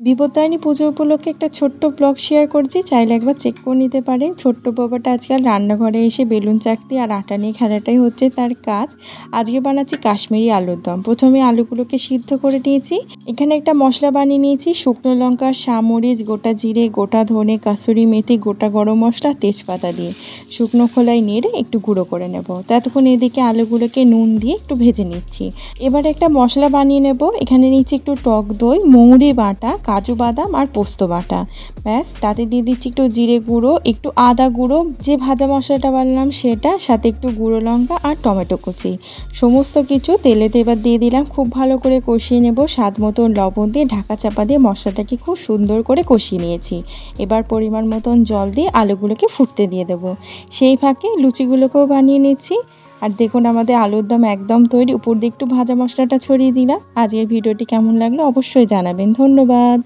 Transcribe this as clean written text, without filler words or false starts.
বিপত্তারিণী পুজো উপলক্ষে একটা ছোট্ট ব্লগ শেয়ার করছি, চাইলে একবার চেক করে নিতে পারেন। ছোট্ট বাবাটা আজকাল রান্নাঘরে এসে বেলুন চাকতি আর আটা নিয়ে খেলাটাই হচ্ছে তার কাজ। আজকে বানাচ্ছি কাশ্মীরি আলুর দম। প্রথমে আলুগুলোকে সিদ্ধ করে নিয়েছি। এখানে একটা মশলা বানিয়ে নিয়েছি, শুকনো লঙ্কা, সামরিচ, গোটা জিরে, গোটা ধনে, কাসুরি মেথি, গোটা গরম মশলা, তেজপাতা দিয়ে শুকনো খোলায় নেড়ে একটু গুঁড়ো করে নেব। ততক্ষণ এদিকে আলুগুলোকে নুন দিয়ে একটু ভেজে নিচ্ছি। এবার একটা মশলা বানিয়ে নেব। এখানে নিচ্ছি একটু টক দই, মৌরি বাটা, কাজু বাদাম আর পোস্ত বাটা। ব্যাস, তাতে দিয়ে দিচ্ছি একটু জিরে গুঁড়ো, একটু আদা গুঁড়ো, যে ভাজা মশলাটা বানালাম সেটা, সাথে একটু গুঁড়ো লঙ্কা আর টমেটো কুচি। সমস্ত কিছু তেলেতে এবার দিয়ে দিলাম। খুব ভালো করে কষিয়ে নেব। স্বাদ মতন লবণ দিয়ে ঢাকা চাপা দিয়ে মশলাটাকে খুব সুন্দর করে কষিয়ে নিয়েছি। এবার পরিমাণ মতন জল দিয়ে আলুগুলোকে ফুটতে দিয়ে দেবো। সেই ফাঁকে লুচিগুলোকেও বানিয়ে নিচ্ছি। আর দেখুন আমাদের আলুর দম একদম তৈরি। উপর দিয়ে একটু ভাজা মশলাটা ছড়িয়ে দিলাম। আজকের ভিডিওটি কেমন লাগলো অবশ্যই জানাবেন। ধন্যবাদ।